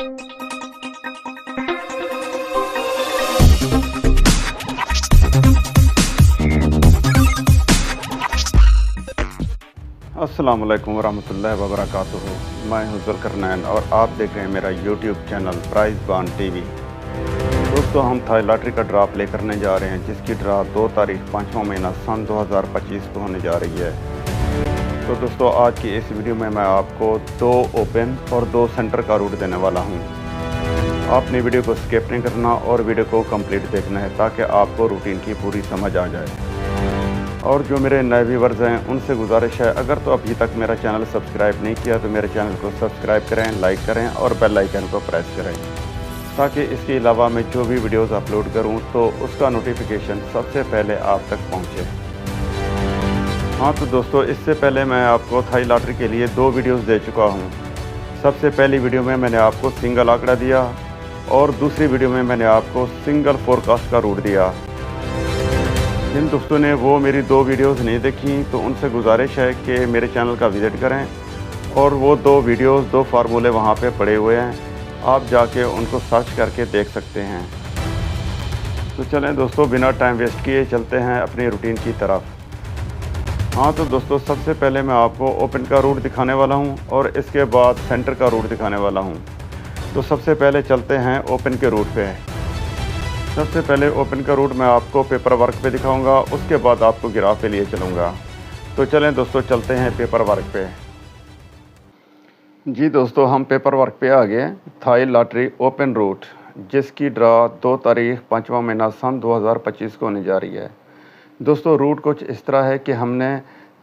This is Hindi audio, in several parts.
अस्सलामुअलैकुम वरहमतुल्लाहि वबरकातुहू। मैं हूं ज़ुल्करनैन और आप देख रहे हैं मेरा यूट्यूब चैनल प्राइज़ बान टीवी। दोस्तों, हम थाई लॉटरी का ड्रा प्ले करने जा रहे हैं, जिसकी ड्रा 2 तारीख 5वां महीना सन 2025 को होने जा रही है। तो दोस्तों, आज की इस वीडियो में मैं आपको 2 ओपन और 2 सेंटर का रूट देने वाला हूं। आपने वीडियो को स्किप नहीं करना और वीडियो को कंप्लीट देखना है, ताकि आपको रूटीन की पूरी समझ आ जाए। और जो मेरे नए व्यूवर्स हैं, उनसे गुजारिश है, अगर तो अभी तक मेरा चैनल सब्सक्राइब नहीं किया तो मेरे चैनल को सब्सक्राइब करें, लाइक करें और बेल आइकन को प्रेस करें, ताकि इसके अलावा मैं जो भी वीडियोस अपलोड करूं तो उसका नोटिफिकेशन सबसे पहले आप तक पहुंचे। हाँ तो दोस्तों, इससे पहले मैं आपको थाई लॉटरी के लिए 2 वीडियोस दे चुका हूं। सबसे पहली वीडियो में मैंने आपको सिंगल आंकड़ा दिया और दूसरी वीडियो में मैंने आपको सिंगल फोरकास्ट का रूट दिया। जिन दोस्तों ने वो मेरी 2 वीडियोस नहीं देखी तो उनसे गुजारिश है कि मेरे चैनल का विज़िट करें, और वो 2 वीडियोस 2 फार्मूले वहाँ पे पड़े हुए हैं, आप जाके उनको सर्च करके देख सकते हैं। तो चलें दोस्तों, बिना टाइम वेस्ट किए चलते हैं अपनी रूटीन की तरफ। हाँ तो दोस्तों, सबसे पहले मैं आपको ओपन का रूट दिखाने वाला हूँ और इसके बाद सेंटर का रूट दिखाने वाला हूँ। तो सबसे पहले चलते हैं ओपन के रूट पे। सबसे पहले ओपन का रूट मैं आपको पेपर वर्क पे दिखाऊंगा, उसके बाद आपको ग्राफ पे लिए चलूँगा। तो चलें दोस्तों, चलते हैं पेपर वर्क पे। जी दोस्तों, हम पेपर वर्क पे आ गए। थाई लॉटरी ओपन रूट, जिसकी ड्रा 2 तारीख 5वां महीना सन 2025 को होने जा रही है। दोस्तों, रूट कुछ इस तरह है कि हमने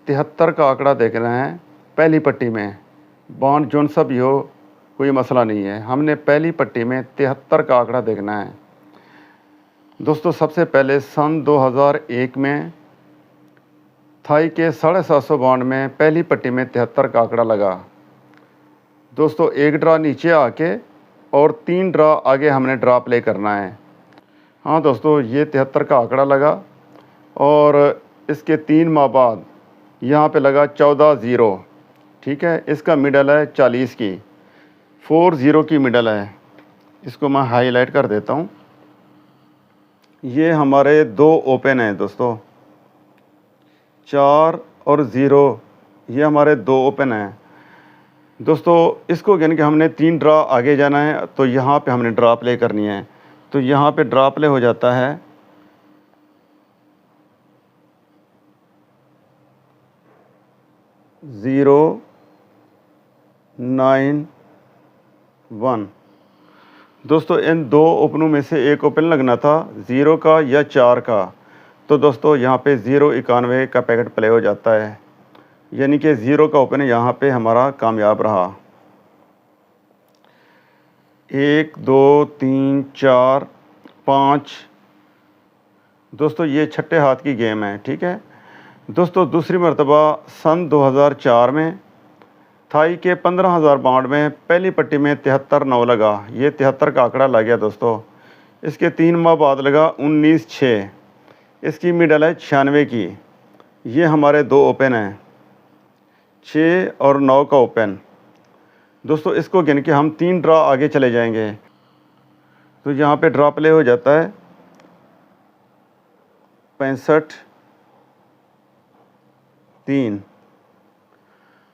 73 का आंकड़ा देखना है पहली पट्टी में। बॉन्ड जोन सा भी हो, कोई मसला नहीं है, हमने पहली पट्टी में 73 का आंकड़ा देखना है। दोस्तों, सबसे पहले सन 2001 में थाई के 750 बॉन्ड में पहली पट्टी में 73 का आंकड़ा लगा। दोस्तों, एक ड्रा नीचे आके और 3 ड्रा आगे हमने ड्रा प्ले करना है। हाँ दोस्तों, ये 73 का आंकड़ा लगा और इसके 3 माह बाद यहाँ पे लगा 14 ज़ीरो। ठीक है, इसका मिडल है 40 की, 4 ज़ीरो की मिडल है। इसको मैं हाईलाइट कर देता हूँ। ये हमारे 2 ओपन हैं दोस्तों, 4 और 0, ये हमारे 2 ओपन हैं। दोस्तों, इसको गिन के हमने 3 ड्रा आगे जाना है, तो यहाँ पे हमने ड्रा प्ले करनी है। तो यहाँ पे ड्रा प्ले हो जाता है 0 9 1। दोस्तों, इन 2 ओपनों में से एक ओपन लगना था 0 का या 4 का। तो दोस्तों, यहाँ पे 091 का पैकेट प्ले हो जाता है, यानी कि 0 का ओपन यहाँ पे हमारा कामयाब रहा। 1 2 3 4 5। दोस्तों, ये छठे हाथ की गेम है। ठीक है दोस्तों, दूसरी मरतबा सन 2004 में थाई के 15,000 बाउंड में पहली पट्टी में 73 लगा। ये 73 का आंकड़ा लग गया दोस्तों। इसके 3 माह बाद लगा 19/6। इसकी मिडल है 96 की। ये हमारे 2 ओपन हैं, 6 और 9 का ओपन। दोस्तों, इसको गिन के हम 3 ड्रा आगे चले जाएंगे। तो यहाँ पे ड्रा प्ले हो जाता है 65 3।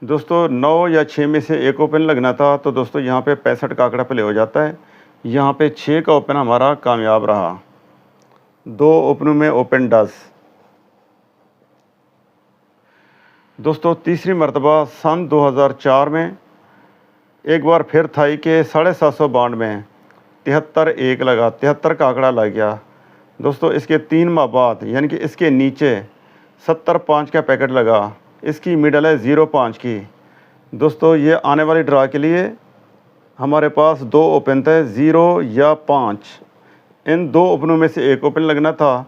दोस्तों, 9 या 6 में से एक ओपन लगना था, तो दोस्तों यहाँ पे 65 का आंकड़ा प्ले हो जाता है। यहाँ पे 6 का ओपन हमारा कामयाब रहा। 2 ओपनों में ओपन 10। दोस्तों, तीसरी मरतबा सन 2004 में एक बार फिर थाई के 750 बाउंड में 73 लगा। 73 का आंकड़ा लग गया। दोस्तों, इसके 3 माह बाद, यानी कि इसके नीचे 70/5 का पैकेट लगा। इसकी मिडल है 0.5 की। दोस्तों, ये आने वाली ड्रा के लिए हमारे पास 2 ओपन थे, 0 या 5। इन 2 ओपनों में से एक ओपन लगना था।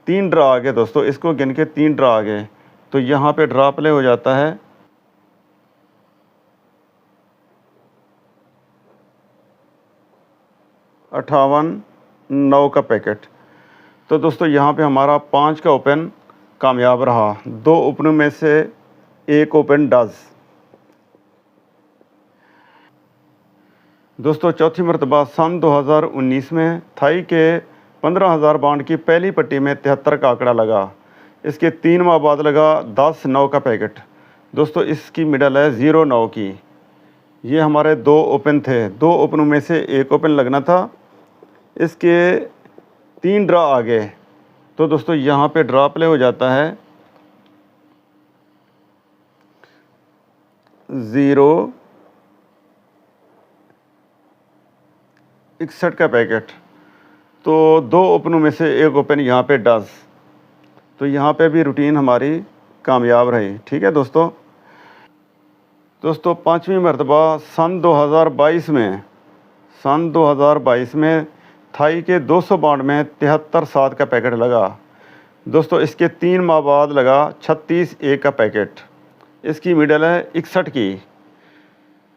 3 ड्रा आ गए दोस्तों, इसको गिन के 3 ड्रा आ गए। तो यहाँ पे ड्रा प्ले हो जाता है 58 9 का पैकेट। तो दोस्तों, यहाँ पे हमारा 5 का ओपन कामयाब रहा। 2 ओपनों में से एक ओपन 10। दोस्तों चौथी मरतबा सन 2019 में थाई के 15,000 बॉन्ड की पहली पट्टी में 73 का आंकड़ा लगा। इसके 3 माह बाद लगा 10-9 का पैकेट। दोस्तों इसकी मिडल है 0-9 की। ये हमारे 2 ओपन थे, 2 ओपनों में से एक ओपन लगना था। इसके 3 ड्रा आ गए, तो दोस्तों यहाँ पे ड्रा प्ले हो जाता है 061 का पैकेट। तो 2 ओपनों में से एक ओपन यहाँ पे डज, तो यहाँ पे भी रूटीन हमारी कामयाब रही। ठीक है दोस्तों। पाँचवीं मरतबा सन 2022 में थाई के 200 बॉन्ड में 73-7 का पैकेट लगा। दोस्तों इसके 3 माह बाद लगा 36-1 का पैकेट। इसकी मिडल है 61 की।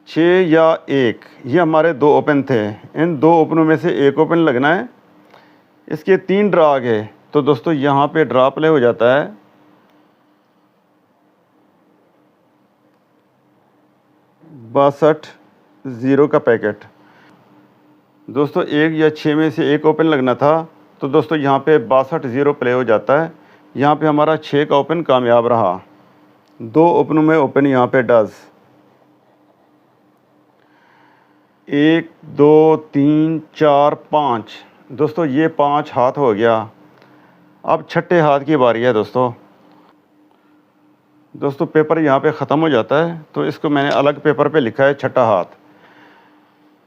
6 या 1 ये हमारे 2 ओपन थे। इन 2 ओपनों में से एक ओपन लगना है। इसके 3 ड्रा आ गए, तो दोस्तों यहाँ पे ड्रा प्ले हो जाता है 62-0 का पैकेट। दोस्तों 1 या 6 में से एक ओपन लगना था, तो दोस्तों यहाँ पे 62-0 प्ले हो जाता है। यहाँ पे हमारा 6 का ओपन कामयाब रहा। 2 ओपनों में ओपन यहाँ पे डज। 1 2 3 4 5। दोस्तों ये 5 हाथ हो गया। अब छठे हाथ की बारी है दोस्तों। पेपर यहाँ पे ख़त्म हो जाता है, तो इसको मैंने अलग पेपर पे लिखा है छठा हाथ।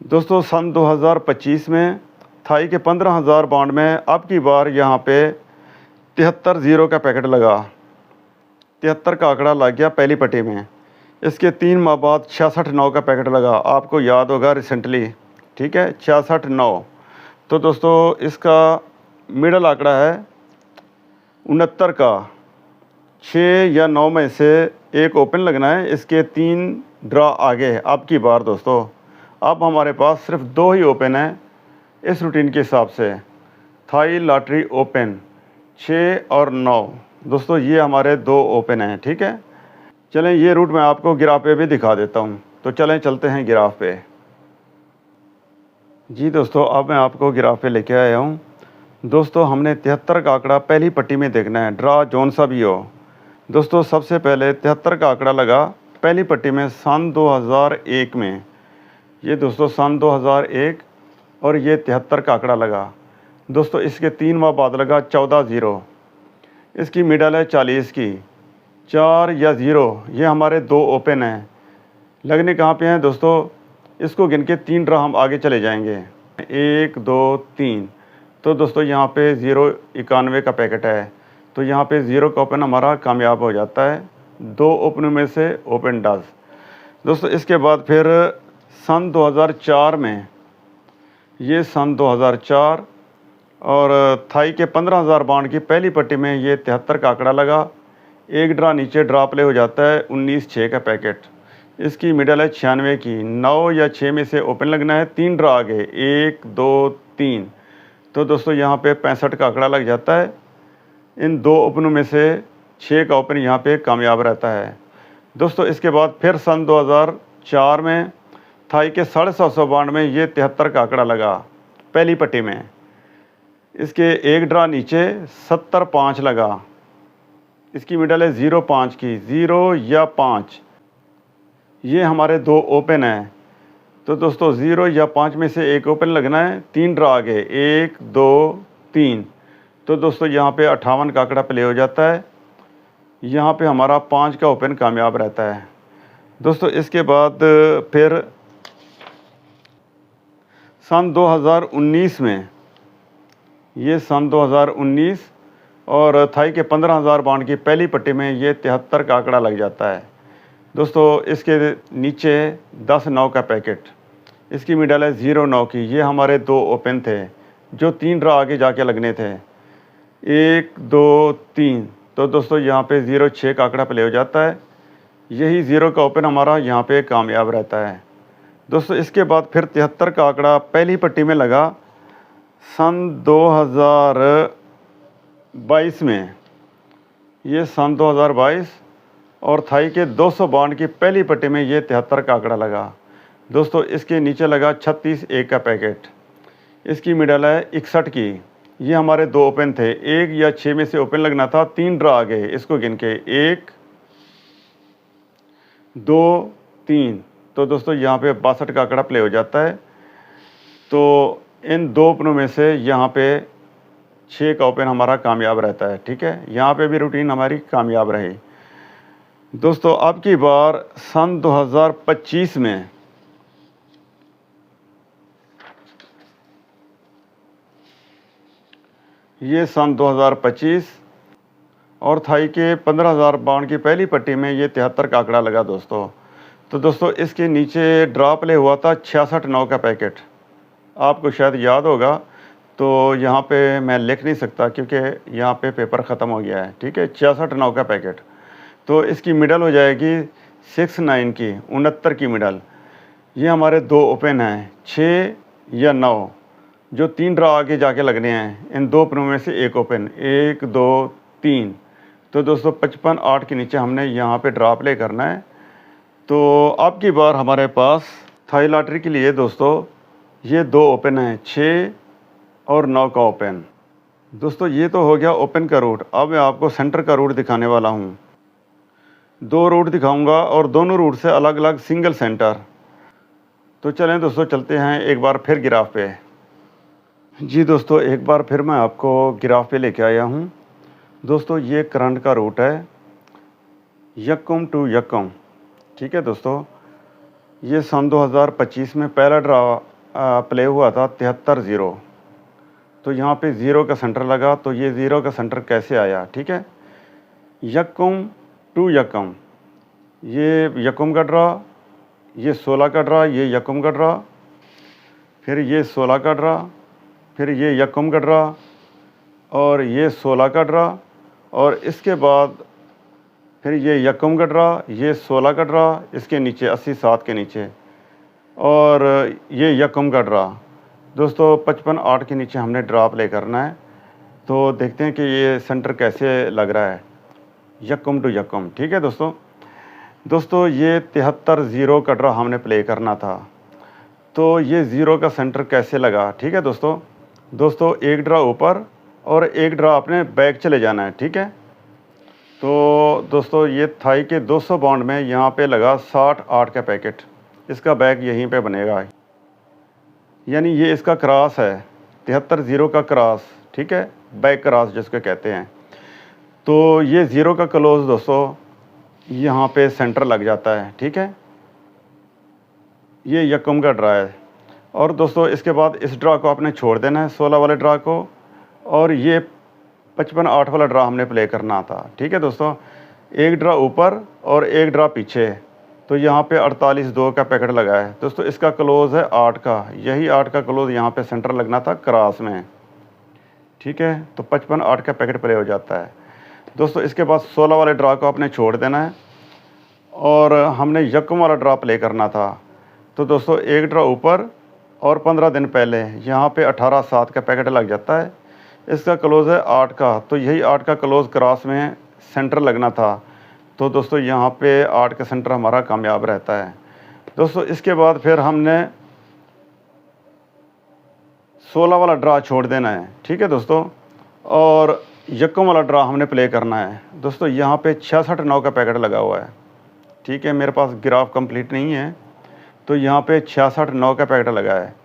दोस्तों सन 2025 में थाई के 15,000 बॉन्ड में अब की बार यहाँ पे 73-0 का पैकेट लगा। 73 का आंकड़ा लग गया पहली पट्टी में। इसके 3 माह बाद 66-9 का पैकेट लगा। आपको याद होगा रिसेंटली, ठीक है, 66-9। तो दोस्तों इसका मिडल आंकड़ा है 69 का। 6 या 9 में से एक ओपन लगना है। इसके 3 ड्रा आगे अब की बार दोस्तों। अब हमारे पास सिर्फ 2 ही ओपन हैं इस रूटीन के हिसाब से। थाई लॉटरी ओपन 6 और 9। दोस्तों ये हमारे 2 ओपन हैं। ठीक है, चलें ये रूट मैं आपको ग्राफ पे भी दिखा देता हूँ। तो चलें चलते हैं ग्राफ पे। जी दोस्तों अब मैं आपको ग्राफ पे लेके आया हूँ। दोस्तों हमने 73 का आंकड़ा पहली पट्टी में देखना है, ड्रा जौन सा भी हो। दोस्तों सबसे पहले 73 का आंकड़ा लगा पहली पट्टी में सन 2001 में। ये दोस्तों सन 2001 और ये 73 का आंकड़ा लगा। दोस्तों इसके 3 माह बाद लगा 14-0। इसकी मिडल है 40 की। 4 या 0 ये हमारे 2 ओपन हैं। लगने कहाँ पे हैं दोस्तों, इसको गिन के 3 ड्रा हम आगे चले जाएंगे। 1 2 3। तो दोस्तों यहाँ पे 091 का पैकेट है, तो यहाँ पे 0 का ओपन हमारा कामयाब हो जाता है। 2 ओपनों में से ओपन डज। दोस्तों इसके बाद फिर सन 2004 में, ये सन 2004 और थाई के 15,000 बॉन्ड की पहली पट्टी में ये 73 का आंकड़ा लगा। एक ड्रा नीचे ड्रा प्ले हो जाता है 19-6 का पैकेट। इसकी मिडल है 96 की। 9 या 6 में से ओपन लगना है। 3 ड्रा आगे 1 2 3। तो दोस्तों यहाँ पे 65 का आंकड़ा लग जाता है। इन 2 ओपनों में से 6 का ओपन यहाँ पे कामयाब रहता है। दोस्तों इसके बाद फिर सन 2004 में थाई के 750 बॉन्ड में ये 73 का आंकड़ा लगा पहली पट्टी में। इसके एक ड्रा नीचे 70-5 लगा। इसकी मिडल है 0-5 की। 0 या 5 ये हमारे 2 ओपन हैं। तो दोस्तों 0 या 5 में से एक ओपन लगना है। 3 ड्रा आगे 1 2 3। तो दोस्तों यहाँ पे 58 का आंकड़ा प्ले हो जाता है। यहाँ पे हमारा 5 का ओपन कामयाब रहता है। दोस्तों इसके बाद फिर सन 2019 में, ये सन 2019 और थाई के 15,000 बॉन्ड की पहली पट्टी में ये 73 का आंकड़ा लग जाता है। दोस्तों इसके नीचे 10-9 का पैकेट। इसकी मिडल है 0-9 की। ये हमारे 2 ओपन थे जो 3 ड्रा आगे जाके लगने थे। 1 2 3। तो दोस्तों यहाँ पे 0-6 का आंकड़ा प्ले हो जाता है। यही 0 का ओपन हमारा यहाँ पे कामयाब रहता है। दोस्तों इसके बाद फिर 73 का आंकड़ा पहली पट्टी में लगा सन 2022 में। ये सन 2022 और थाई के 200 बॉन्ड की पहली पट्टी में ये 73 का आंकड़ा लगा। दोस्तों इसके नीचे लगा 36 एक का पैकेट। इसकी मिडल है 61 की। ये हमारे 2 ओपन थे, 1 या 6 में से ओपन लगना था, 3 ड्रा आ गए। इसको गिन के 1 2 3। तो दोस्तों यहाँ पे 62 का आंकड़ा प्ले हो जाता है। तो इन 2 ओपनों में से यहाँ पे 6 का ओपन हमारा कामयाब रहता है। ठीक है, यहाँ पे भी रूटीन हमारी कामयाब रही। दोस्तों अब की बार सन 2025 में ये सन 2025 और थाई के 15,000 बाउंड की पहली पट्टी में ये 73 का आंकड़ा लगा दोस्तों। तो दोस्तों इसके नीचे ड्रा प्ले हुआ था 66 9 का पैकेट। आपको शायद याद होगा, तो यहाँ पे मैं लिख नहीं सकता क्योंकि यहाँ पे पेपर ख़त्म हो गया है। ठीक है, 66 9 का पैकेट। तो इसकी मिडल हो जाएगी 69 की, 69 की मिडल। ये हमारे 2 ओपन हैं, 6 या 9, जो 3 ड्रा आगे जाके लगने हैं। इन 2 ओपनों में से एक ओपन, 1 2 3। तो दोस्तों 55 8 के नीचे हमने यहाँ पे ड्रा प्ले करना है। तो अब की बार हमारे पास थाई लॉटरी के लिए दोस्तों ये 2 ओपन हैं, 6 और 9 का ओपन। दोस्तों ये तो हो गया ओपन का रूट। अब मैं आपको सेंटर का रूट दिखाने वाला हूँ। 2 रूट दिखाऊंगा और दोनों रूट से अलग अलग सिंगल सेंटर। तो चलें दोस्तों, चलते हैं एक बार फिर ग्राफ पे। जी दोस्तों, एक बार फिर मैं आपको ग्राफ पे लेके आया हूँ। दोस्तों ये करंट का रूट है, यक्कम टू यक्कम। ठीक है दोस्तों, ये सन 2025 में पहला ड्रा प्ले हुआ था 73 0। तो यहाँ पे 0 का सेंटर लगा। तो ये 0 का सेंटर कैसे आया? ठीक है, यक्कम टू यक्कम, ये यक्कम का ड्रा, ये 16 का ड्रा, ये यक्कम का ड्रा, फिर ये 16 का ड्रा, फिर ये यक्कम का ड्रा और ये 16 का ड्रा, और इसके बाद फिर ये यक्कम का ड्रा, ये 16 का ड्रा, इसके नीचे 80 7 के नीचे, और ये यक्कम का ड्रा। दोस्तों 55 8 के नीचे हमने ड्रा प्ले करना है। तो देखते हैं कि ये सेंटर कैसे लग रहा है, यक्कम टू यक्कम। ठीक है दोस्तों ये 73 0 का ड्रा हमने प्ले करना था। तो ये 0 का सेंटर कैसे लगा? ठीक है दोस्तों एक ड्रा ऊपर और एक ड्रा अपने बैक चले जाना है। ठीक है, तो दोस्तों ये थाई के 200 बाउंड में यहाँ पे लगा 60 8 का पैकेट। इसका बैक यहीं पे बनेगा, यानी ये इसका क्रॉस है, 73 0 का क्रॉस। ठीक है, बैक क्रॉस जिसको कहते हैं। तो ये 0 का क्लोज दोस्तों यहाँ पे सेंटर लग जाता है। ठीक है, ये यक्कम का ड्रा है। और दोस्तों इसके बाद इस ड्रा को आपने छोड़ देना है, 16 वाले ड्रा को, और ये 55 8 वाला ड्रा हमने प्ले करना था। ठीक है दोस्तों, एक ड्रा ऊपर और एक ड्रा पीछे। तो यहाँ पे 48 2 का पैकेट लगा है दोस्तों। इसका क्लोज है 8 का, यही 8 का क्लोज यहाँ पे सेंटर लगना था क्रॉस में। ठीक है, तो 55 8 का पैकेट प्ले हो जाता है दोस्तों। इसके बाद 16 वाले ड्रा को आपने छोड़ देना है और हमने यक्कम वाला ड्रा प्ले करना था। तो दोस्तों एक ड्रा ऊपर और 15 दिन पहले यहाँ पे 18 7 का पैकेट लग जाता है। इसका क्लोज है 8 का, तो यही 8 का क्लोज क्रॉस में सेंटर लगना था। तो दोस्तों यहाँ पे 8 का सेंटर हमारा कामयाब रहता है दोस्तों। इसके बाद फिर हमने 16 वाला ड्रा छोड़ देना है। ठीक है दोस्तों, और यक्कम वाला ड्रा हमने प्ले करना है दोस्तों। यहाँ पे 66 9 का पैकेट लगा हुआ है। ठीक है, मेरे पास ग्राफ कंप्लीट नहीं है, तो यहाँ पे 66 9 का पैकेट लगा है।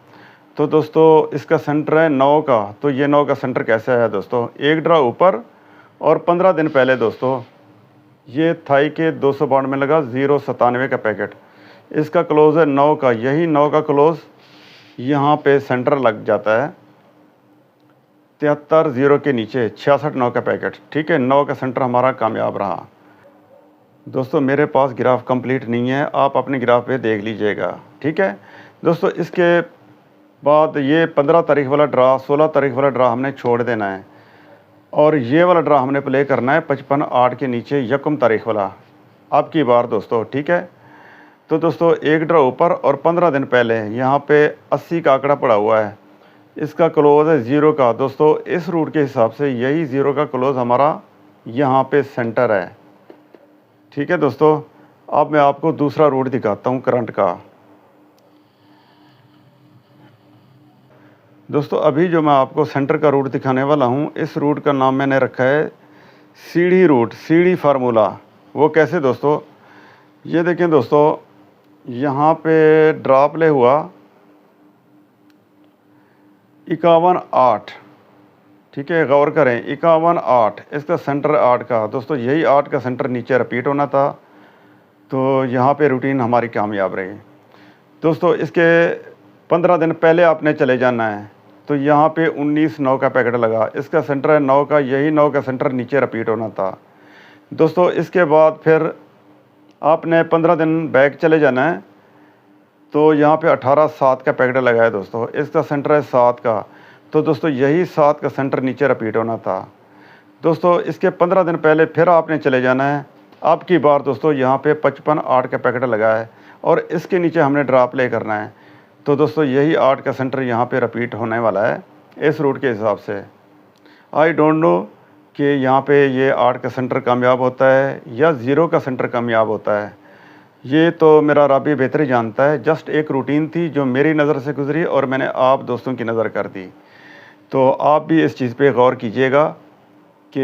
तो दोस्तों इसका सेंटर है 9 का। तो ये 9 का सेंटर कैसे है दोस्तों? एक ड्रा ऊपर और 15 दिन पहले दोस्तों ये थाई के 200 बाउंड में लगा 097 का पैकेट। इसका क्लोज है 9 का, यही 9 का क्लोज यहाँ पे सेंटर लग जाता है 73 0 के नीचे, 66 9 का पैकेट। ठीक है, 9 का सेंटर हमारा कामयाब रहा दोस्तों। मेरे पास ग्राफ कंप्लीट नहीं है, आप अपने ग्राफ पे देख लीजिएगा। ठीक है दोस्तों, इसके बाद ये 15 तारीख वाला ड्रा, 16 तारीख वाला ड्रा हमने छोड़ देना है, और ये वाला ड्रा हमने प्ले करना है 55 8 के नीचे यक्कम तारीख वाला अब की बार दोस्तों। ठीक है, तो दोस्तों एक ड्रा ऊपर और 15 दिन पहले यहाँ पे 80 का आंकड़ा पड़ा हुआ है। इसका क्लोज है 0 का दोस्तों। इस रूट के हिसाब से यही 0 का क्लोज हमारा यहाँ पे सेंटर है। ठीक है दोस्तों, अब मैं आपको दूसरा रूट दिखाता हूँ करंट का। दोस्तों अभी जो मैं आपको सेंटर का रूट दिखाने वाला हूँ, इस रूट का नाम मैंने रखा है सीढ़ी रूट, सीढ़ी फार्मूला। वो कैसे दोस्तों, ये देखें दोस्तों, यहाँ पे ड्रॉप ले हुआ 51.8, ठीक है, गौर करें 51.8, इसका सेंटर 8 का। दोस्तों यही 8 का सेंटर नीचे रिपीट होना था, तो यहाँ पे रूटीन हमारी कामयाब रही। दोस्तों इसके 15 दिन पहले आपने चले जाना है, तो यहाँ पे 19.9 का पैकेट लगा, इसका सेंटर है 9 का, यही 9 का सेंटर नीचे रिपीट होना था। दोस्तों इसके बाद फिर आपने 15 दिन बैक चले जाना है, तो यहाँ पे 18.7 का पैकेट लगा है दोस्तों, इसका सेंटर है 7 का, तो दोस्तों यही 7 का सेंटर नीचे रिपीट होना था। दोस्तों इसके 15 दिन पहले फिर आपने चले जाना है, आपकी बार दोस्तों यहाँ पे 55.8 का पैकेट लगा है और इसके नीचे हमने ड्रॉप ले करना है, तो दोस्तों यही 8 का सेंटर यहाँ पे रिपीट होने वाला है इस रूट के हिसाब से। आई डोंट नो कि यहाँ पे ये 8 का सेंटर कामयाब होता है या 0 का सेंटर कामयाब होता है, ये तो मेरा रब ही बेहतर ही जानता है। जस्ट एक रूटीन थी जो मेरी नज़र से गुजरी और मैंने आप दोस्तों की नज़र कर दी। तो आप भी इस चीज़ पे गौर कीजिएगा कि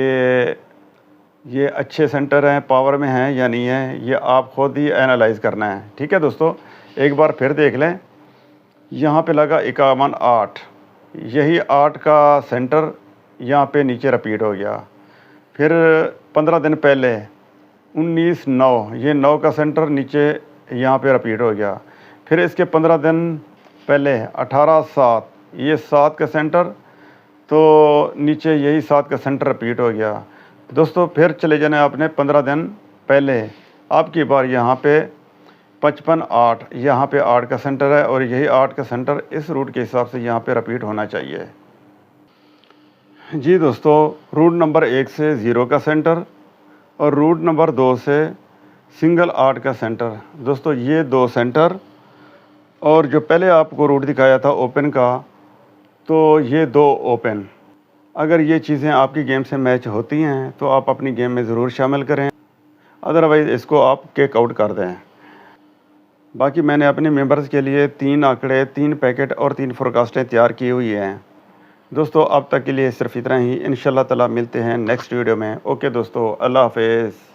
ये अच्छे सेंटर हैं, पावर में हैं या नहीं है, ये आप ख़ुद ही एनालाइज़ करना है। ठीक है दोस्तों, एक बार फिर देख लें, यहाँ पे लगा 51.8, यही 8 का सेंटर यहाँ पे नीचे रिपीट हो गया। फिर 15 दिन पहले 19.9, ये 9 का सेंटर नीचे यहाँ पे रिपीट हो गया। फिर इसके 15 दिन पहले 18.7, ये 7 का सेंटर, तो नीचे यही 7 का सेंटर रिपीट हो गया। दोस्तों फिर चले जाना है आपने 15 दिन पहले, आपकी बार यहाँ पे 55.8, यहाँ पे 8 का सेंटर है और यही 8 का सेंटर इस रूट के हिसाब से यहाँ पे रिपीट होना चाहिए। जी दोस्तों, रूट नंबर 1 से 0 का सेंटर और रूट नंबर 2 से सिंगल 8 का सेंटर। दोस्तों ये 2 सेंटर, और जो पहले आपको रूट दिखाया था ओपन का, तो ये 2 ओपन। अगर ये चीज़ें आपकी गेम से मैच होती हैं तो आप अपनी गेम में ज़रूर शामिल करें, अदरवाइज़ इसको आप किक आउट कर दें। बाकी मैंने अपने मेंबर्स के लिए 3 आंकड़े, 3 पैकेट और 3 फोरकास्टें तैयार की हुई हैं। दोस्तों अब तक के लिए सिर्फ इतना ही, इंशाल्लाह ताला मिलते हैं नेक्स्ट वीडियो में। ओके दोस्तों, अल्लाह हाफ़िज़।